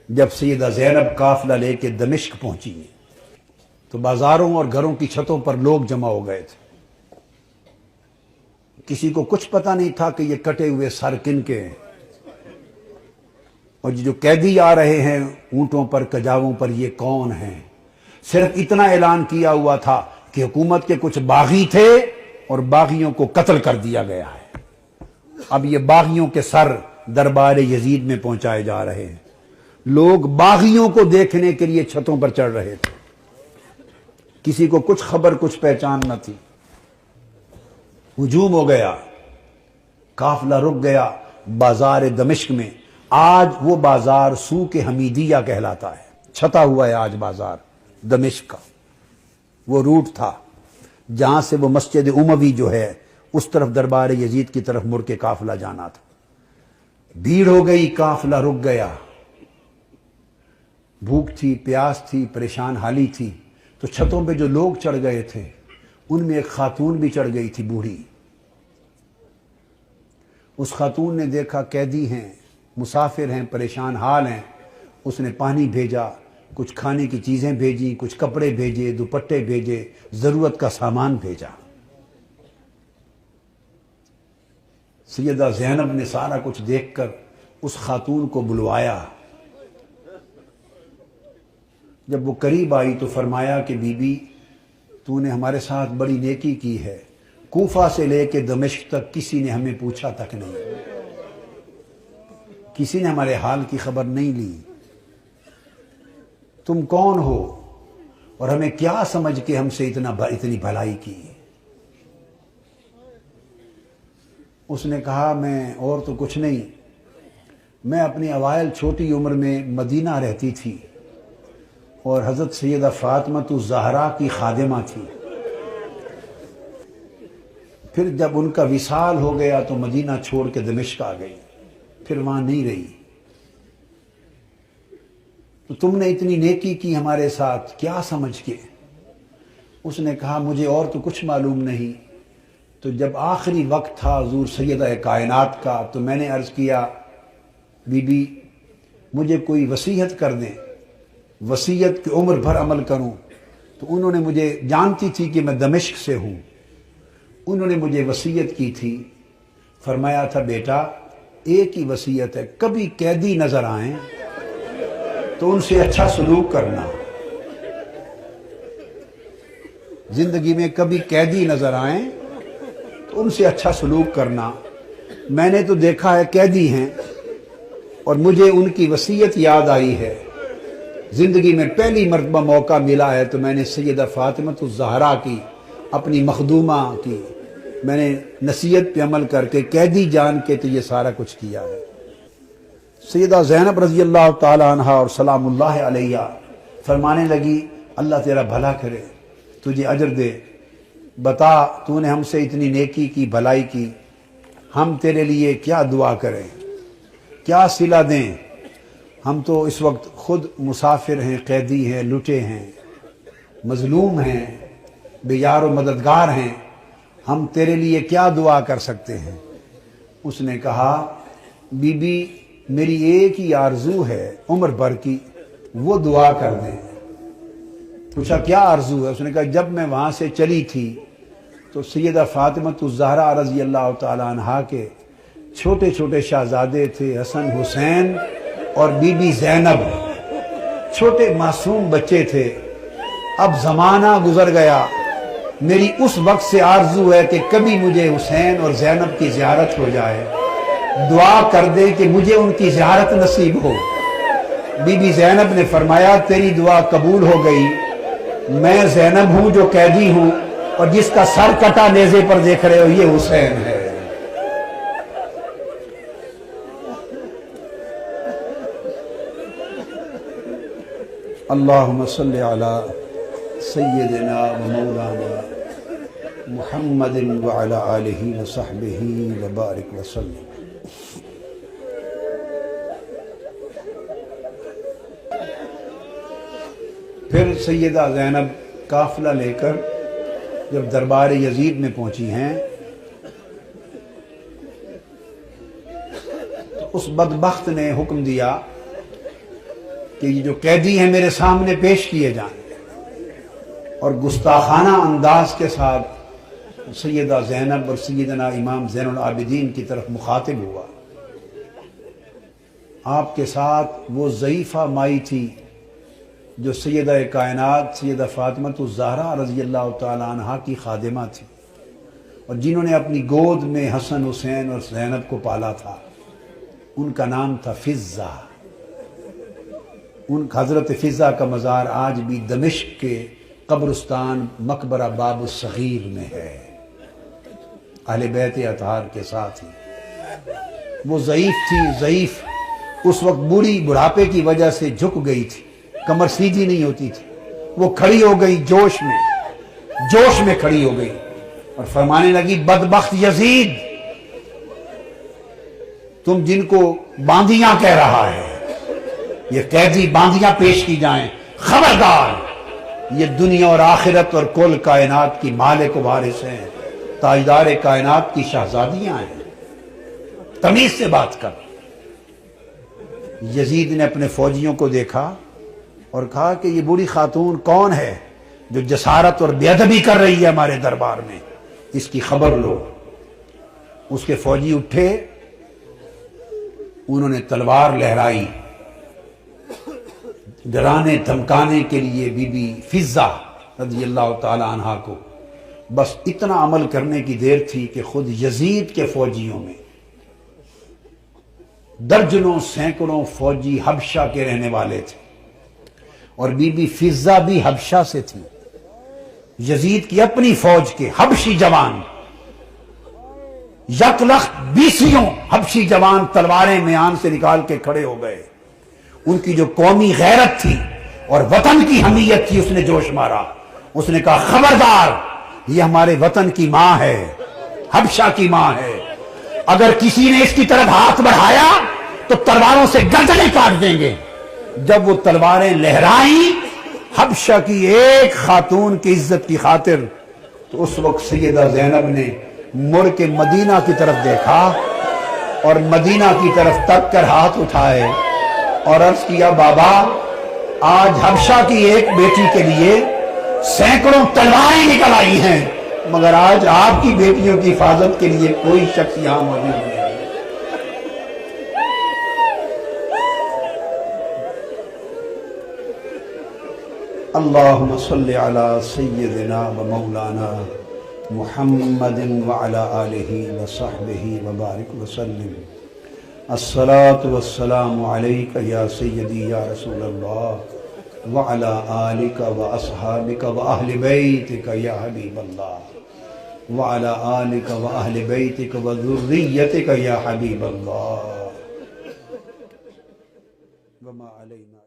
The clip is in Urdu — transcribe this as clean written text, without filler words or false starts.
جب سیدہ زینب قافلہ لے کے دمشق پہنچی تو بازاروں اور گھروں کی چھتوں پر لوگ جمع ہو گئے تھے. کسی کو کچھ پتہ نہیں تھا کہ یہ کٹے ہوئے سر کن کے ہیں، اور جو قیدی آ رہے ہیں اونٹوں پر کجاووں پر یہ کون ہیں. صرف اتنا اعلان کیا ہوا تھا کہ حکومت کے کچھ باغی تھے اور باغیوں کو قتل کر دیا گیا ہے. اب یہ باغیوں کے سر دربار یزید میں پہنچائے جا رہے ہیں. لوگ باغیوں کو دیکھنے کے لیے چھتوں پر چڑھ رہے تھے. کسی کو کچھ خبر کچھ پہچان نہ تھی. ہجوم ہو گیا، قافلہ رک گیا بازار دمشق میں. آج وہ بازار سوق حمیدیہ کہلاتا ہے. چھتا ہوا ہے آج بازار دمشق کا. وہ روٹ تھا جہاں سے وہ مسجد اموی جو ہے اس طرف دربار یزید کی طرف مڑ کے قافلہ جانا تھا. بھیڑ ہو گئی، قافلہ رک گیا. بھوک تھی، پیاس تھی، پریشان حالی تھی. تو چھتوں پہ جو لوگ چڑھ گئے تھے ان میں ایک خاتون بھی چڑھ گئی تھی، بوڑھی. اس خاتون نے دیکھا قیدی ہیں، مسافر ہیں، پریشان حال ہیں. اس نے پانی بھیجا، کچھ کھانے کی چیزیں بھیجی، کچھ کپڑے بھیجے، دوپٹے بھیجے، ضرورت کا سامان بھیجا. سیدہ زینب نے سارا کچھ دیکھ کر اس خاتون کو بلوایا. جب وہ قریب آئی تو فرمایا کہ بی بی تو نے ہمارے ساتھ بڑی نیکی کی ہے. کوفہ سے لے کے دمشق تک کسی نے ہمیں پوچھا تک نہیں، کسی نے ہمارے حال کی خبر نہیں لی. تم کون ہو اور ہمیں کیا سمجھ کے ہم سے اتنی بھلائی کی؟ اس نے کہا میں اور تو کچھ نہیں، میں اپنی اوائل چھوٹی عمر میں مدینہ رہتی تھی اور حضرت سیدہ فاطمہ الزہرا کی خادمہ تھی. پھر جب ان کا وصال ہو گیا تو مدینہ چھوڑ کے دمشق آ گئی، پھر وہاں نہیں رہی. تو تم نے اتنی نیکی کی ہمارے ساتھ کیا سمجھ کے؟ اس نے کہا مجھے اور تو کچھ معلوم نہیں. تو جب آخری وقت تھا حضور سیدہ کائنات کا تو میں نے عرض کیا بی بی مجھے کوئی وصیت کر دیں، وصیت کی عمر بھر عمل کروں. تو انہوں نے مجھے، جانتی تھی کہ میں دمشق سے ہوں، انہوں نے مجھے وصیت کی تھی. فرمایا تھا بیٹا ایک ہی وصیت ہے، کبھی قیدی نظر آئیں تو ان سے اچھا سلوک کرنا. زندگی میں کبھی قیدی نظر آئیں تو ان سے اچھا سلوک کرنا. میں نے تو دیکھا ہے قیدی ہیں اور مجھے ان کی وصیت یاد آئی ہے. زندگی میں پہلی مرتبہ موقع ملا ہے تو میں نے سیدہ فاطمہ الزہرا کی، اپنی مخدومہ کی، میں نے نصیحت پہ عمل کر کے قیدی جان کے تو یہ سارا کچھ کیا ہے. سیدہ زینب رضی اللہ تعالی عنہا اور سلام اللہ علیہ فرمانے لگی اللہ تیرا بھلا کرے، تجھے اجر دے. بتا تو نے ہم سے اتنی نیکی کی، بھلائی کی، ہم تیرے لیے کیا دعا کریں، کیا صلہ دیں؟ ہم تو اس وقت خود مسافر ہیں، قیدی ہیں، لٹے ہیں، مظلوم ہیں، بے یار و مددگار ہیں. ہم تیرے لیے کیا دعا کر سکتے ہیں؟ اس نے کہا بی بی میری ایک ہی آرزو ہے عمر بھر کی، وہ دعا کر دیں. پوچھا کیا آرزو ہے؟ اس نے کہا جب میں وہاں سے چلی تھی تو سیدہ فاطمہ الزہرا رضی اللہ تعالی عنہا کے چھوٹے چھوٹے شہزادے تھے، حسن حسین اور بی بی زینب، چھوٹے معصوم بچے تھے. اب زمانہ گزر گیا، میری اس وقت سے آرزو ہے کہ کبھی مجھے حسین اور زینب کی زیارت ہو جائے. دعا کر دے کہ مجھے ان کی زیارت نصیب ہو. بی بی زینب نے فرمایا تیری دعا قبول ہو گئی. میں زینب ہوں جو قیدی ہوں، اور جس کا سر کٹا نیزے پر دیکھ رہے ہو یہ حسین ہے. اللہم صلی علی سیدنا و مولانا محمد وعلی آلہ وصحبہ وبارک وسلم. پھر سیدہ زینب قافلہ لے کر جب دربار یزید میں پہنچی ہیں اس بدبخت نے حکم دیا کہ یہ جو قیدی ہیں میرے سامنے پیش کیے جائیں، اور گستاخانہ انداز کے ساتھ سیدہ زینب اور سیدنا امام زین العابدین کی طرف مخاطب ہوا۔ آپ کے ساتھ وہ ضعیفہ مائی تھی جو سیدہ کائنات سیدہ فاطمہ الزہرا رضی اللہ تعالی عنہا کی خادمہ تھی، اور جنہوں نے اپنی گود میں حسن حسین اور زینب کو پالا تھا۔ ان کا نام تھا فضہ۔ ان حضرت فضہ کا مزار آج بھی دمشق کے قبرستان مقبرہ باب الصغیر میں ہے، اہل بیت اطہار کے ساتھ ہی۔ وہ ضعیف تھی، ضعیف، اس وقت بوڑھی بڑھاپے کی وجہ سے جھک گئی تھی، کمر سیدھی نہیں ہوتی تھی۔ وہ کھڑی ہو گئی جوش میں کھڑی ہو گئی اور فرمانے لگی، بدبخت یزید، تم جن کو باندیاں کہہ رہا ہے، یہ قیدی باندیاں پیش کی جائیں، خبردار، یہ دنیا اور آخرت اور کل کائنات کی مالک و وارث ہیں، تاجدار کائنات کی شہزادیاں ہیں، تمیز سے بات کر۔ یزید نے اپنے فوجیوں کو دیکھا اور کہا کہ یہ بوڑھی خاتون کون ہے جو جسارت اور بے ادبی کر رہی ہے ہمارے دربار میں، اس کی خبر لو۔ اس کے فوجی اٹھے، انہوں نے تلوار لہرائی ڈرانے دھمکانے کے لیے بی بی فضہ رضی اللہ تعالی عنہا کو۔ بس اتنا عمل کرنے کی دیر تھی کہ خود یزید کے فوجیوں میں درجنوں سینکڑوں فوجی حبشہ کے رہنے والے تھے، اور بی بی فضہ بھی حبشہ سے تھی۔ یزید کی اپنی فوج کے حبشی جوان، یک لخت 20 حبشی جوان تلواریں میان سے نکال کے کھڑے ہو گئے۔ ان کی جو قومی غیرت تھی اور وطن کی حمیت تھی، اس نے جوش مارا۔ اس نے کہا، خبردار، یہ ہمارے وطن کی ماں ہے، حبشہ کی ماں ہے، اگر کسی نے اس کی طرف ہاتھ بڑھایا تو تلواروں سے گردنیں کاٹ دیں گے۔ جب وہ تلواریں لہرائیں حبشہ کی ایک خاتون کی عزت کی خاطر، تو اس وقت سیدہ زینب نے مڑ کے مدینہ کی طرف دیکھا اور مدینہ کی طرف تک کر ہاتھ اٹھائے اور عرض کیا، بابا، آج حبشہ کی ایک بیٹی کے لیے سینکڑوں تلواریں نکل آئی ہیں، مگر آج آپ کی بیٹیوں کی حفاظت کے لیے کوئی شخص یہاں موجود نہیں۔ اللہم صلی علی سیدنا و مولانا محمد وعلی آلہ وصحبہ وبارک وسلم۔ الصلاة والسلام علیک یا سیدی یا رسول اللہ وعلی آلک و اصحابک و اہل بیتک یا حبیب اللہ وعلی آلک و اہل بیتک و ذریتک یا حبیب اللہ وما علینا